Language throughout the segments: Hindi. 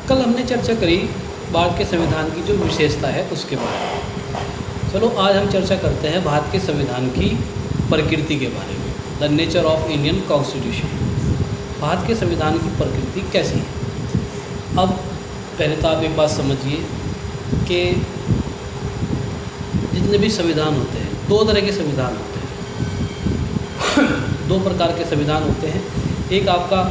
कल हमने चर्चा करी भारत के संविधान की जो विशेषता है उसके बारे में। चलो आज हम चर्चा करते हैं भारत के संविधान की प्रकृति के बारे में, the nature of Indian constitution. Bharat के संविधान की प्रकृति कैसी है। अब पहले तो आप एक बात समझिए कि जितने भी संविधान होते हैं, दो तरह के संविधान होते हैं दो प्रकार के संविधान होते हैं। एक आपका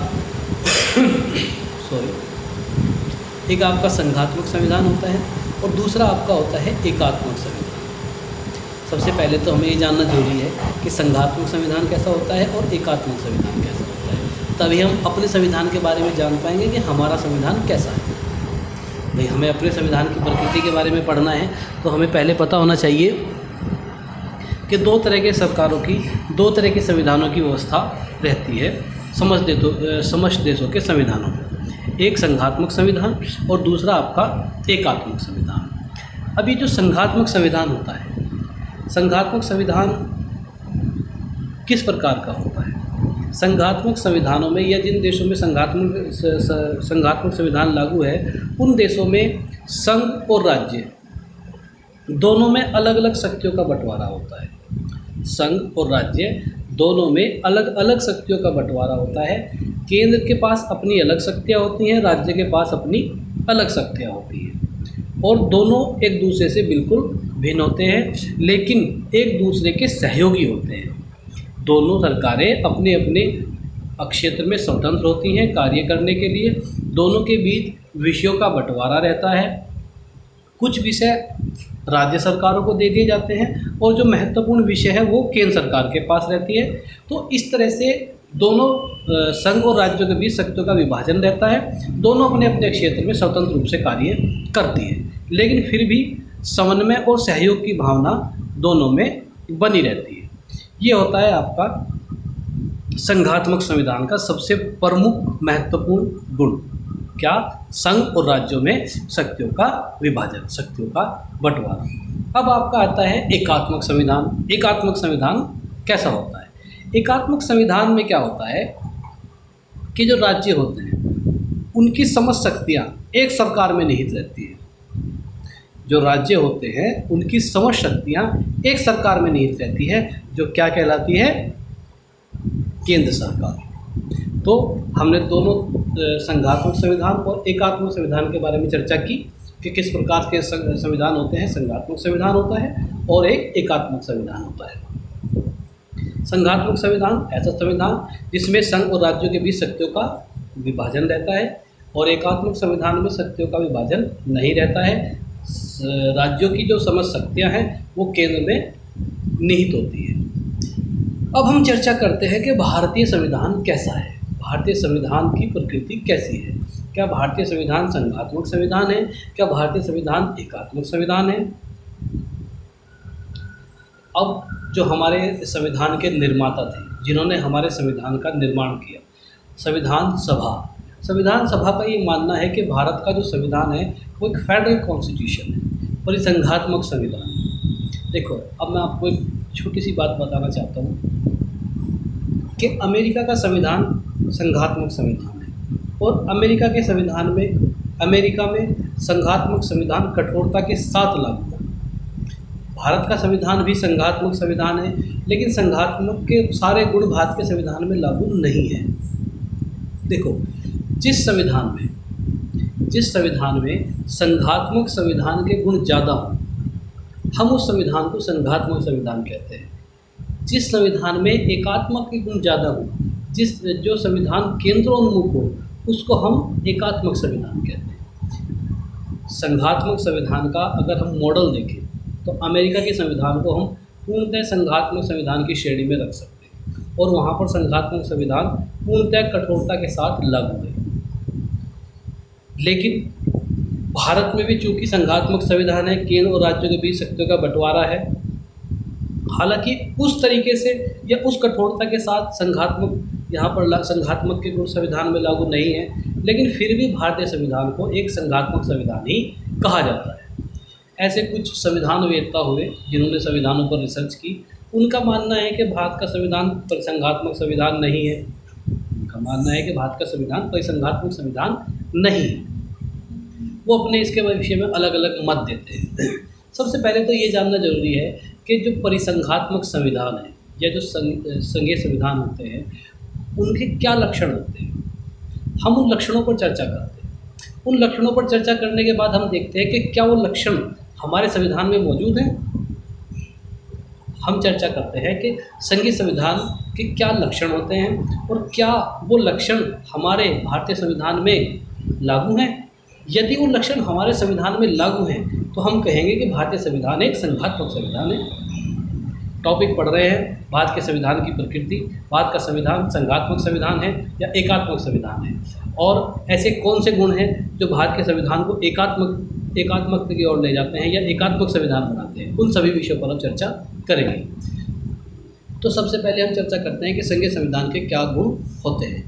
एक आपका संघात्मक संविधान होता है और दूसरा आपका होता है एकात्मक संविधान। सबसे पहले तो हमें ये जानना जरूरी है कि संघात्मक संविधान कैसा होता है और एकात्मक संविधान कैसा होता है, तभी हम अपने संविधान के बारे में जान पाएंगे कि हमारा संविधान कैसा है। भाई हमें अपने संविधान की प्रकृति के बारे में पढ़ना है तो हमें पहले पता होना चाहिए कि दो तरह के सरकारों की, दो तरह के संविधानों की व्यवस्था रहती है समस्त देशों के संविधानों में। एक संघात्मक संविधान और दूसरा आपका एकात्मक संविधान। अब ये जो संघात्मक संविधान होता है, संघात्मक संविधान किस प्रकार का होता है। संघात्मक संविधानों में या जिन देशों में संघात्मक संविधान लागू है, उन देशों में संघ और राज्य दोनों में अलग अलग शक्तियों का बंटवारा होता है। संघ और राज्य दोनों में अलग अलग शक्तियों का बंटवारा होता है। केंद्र के पास अपनी अलग शक्तियाँ होती हैं, राज्य के पास अपनी अलग शक्तियाँ होती हैं और दोनों एक दूसरे से बिल्कुल भिन्न होते हैं, लेकिन एक दूसरे के सहयोगी होते हैं। दोनों सरकारें अपने अपने क्षेत्र में स्वतंत्र होती हैं कार्य करने के लिए। दोनों के बीच विषयों का बंटवारा रहता है। कुछ विषय राज्य सरकारों को दे दिए जाते हैं और जो महत्वपूर्ण विषय है वो केंद्र सरकार के पास रहती है। तो इस तरह से दोनों संघ और राज्यों के बीच शक्तियों का विभाजन रहता है। दोनों अपने अपने क्षेत्र में स्वतंत्र रूप से कार्य करती है, लेकिन फिर भी समन्वय और सहयोग की भावना दोनों में बनी रहती है। ये होता है आपका संघात्मक संविधान का सबसे प्रमुख महत्वपूर्ण गुण। क्या? संघ और राज्यों में शक्तियों का विभाजन, शक्तियों का बंटवारा। अब आपका आता है एकात्मक संविधान। एकात्मक संविधान कैसा होता है। एकात्मक संविधान में क्या होता है कि जो राज्य होते हैं उनकी समस्त शक्तियाँ एक सरकार में निहित रहती है। जो राज्य होते हैं उनकी समस्त शक्तियाँ एक सरकार में निहित रहती है, जो क्या कहलाती है? केंद्र सरकार। तो हमने दोनों संघात्मक संविधान और एकात्मक संविधान के बारे में चर्चा की कि किस प्रकार के संविधान होते हैं। संघात्मक संविधान होता है और एक एकात्मक संविधान होता है। संघात्मक संविधान ऐसा संविधान जिसमें संघ और राज्यों के बीच शक्तियों का विभाजन रहता है और एकात्मक संविधान में शक्तियों का विभाजन नहीं रहता है। राज्यों की जो समस्त शक्तियाँ हैं वो केंद्र में निहित होती है। अब हम चर्चा करते हैं कि भारतीय संविधान कैसा है, भारतीय संविधान की प्रकृति कैसी है। क्या भारतीय संविधान संघात्मक संविधान है? क्या भारतीय संविधान एकात्मक संविधान है? अब जो हमारे संविधान के निर्माता थे, जिन्होंने हमारे संविधान का निर्माण किया, संविधान सभा का ये मानना है कि भारत का जो संविधान है वो एक फेडरल कॉन्स्टिट्यूशन है और ये संघात्मक संविधान है। देखो, अब मैं आपको एक छोटी सी बात बताना चाहता हूँ कि अमेरिका का संविधान संघात्मक संविधान है और अमेरिका में संघात्मक संविधान कठोरता के साथ लागू है। भारत का संविधान भी संघात्मक संविधान है, लेकिन संघात्मक के सारे गुण भारत के संविधान में लागू नहीं है। देखो, जिस संविधान में संघात्मक संविधान के गुण ज़्यादा हों, हम उस संविधान को संघात्मक संविधान कहते हैं। जिस संविधान में एकात्मक के गुण ज़्यादा हों, जो संविधान केंद्रोन्मुख हो, उसको हम एकात्मक संविधान कहते हैं। संघात्मक संविधान का अगर हम मॉडल देखें तो अमेरिका के संविधान को हम पूर्णतः संघात्मक संविधान की श्रेणी में रख सकते हैं और वहाँ पर संघात्मक संविधान पूर्णतः कठोरता के साथ लागू है। लेकिन भारत में भी चूँकि संघात्मक संविधान है, केंद्र और राज्यों के बीच शक्तियों का बंटवारा है। हालांकि उस तरीके से या उस कठोरता के साथ संघात्मक के गुण संविधान में लागू नहीं है, लेकिन फिर भी भारतीय संविधान को एक संघात्मक संविधान ही कहा जाता है। ऐसे कुछ संविधान वेत्ता हुए जिन्होंने संविधानों पर रिसर्च की, उनका मानना है कि भारत का संविधान परिसंघात्मक संविधान नहीं है। उनका मानना है कि भारत का संविधान परिसंघात्मक संविधान नहीं है। वो अपने इसके विषय में अलग अलग मत देते हैं। सबसे पहले तो ये जानना जरूरी है कि जो परिसंघात्मक संविधान है या जो संघीय संविधान होते हैं उनके क्या लक्षण होते हैं, हम उन लक्षणों पर चर्चा करते हैं। उन लक्षणों पर चर्चा करने के बाद हम देखते हैं कि क्या वो लक्षण हमारे संविधान में मौजूद हैं। हम चर्चा करते हैं कि संघीय संविधान के क्या लक्षण होते हैं और क्या वो लक्षण हमारे भारतीय संविधान में लागू हैं। यदि वो लक्षण हमारे संविधान में लागू हैं तो हम कहेंगे कि भारतीय संविधान एक संघात्मक संविधान है। टॉपिक पढ़ रहे हैं भारत के संविधान की प्रकृति, भारत का संविधान संघात्मक संविधान है या एकात्मक संविधान है, और ऐसे कौन से गुण हैं जो भारत के संविधान को एकात्मक की ओर ले जाते हैं या एकात्मक संविधान बनाते हैं। उन सभी विषयों पर हम चर्चा करेंगे। तो सबसे पहले हम चर्चा करते हैं कि संघीय संविधान के क्या गुण होते हैं।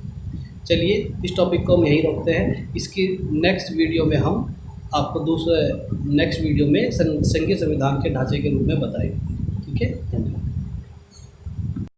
चलिए इस टॉपिक को हम यहीं रोकते हैं। इसकी नेक्स्ट वीडियो में हम आपको नेक्स्ट वीडियो में संघीय संविधान के ढांचे के रूप में बताएंगे। ठीक है।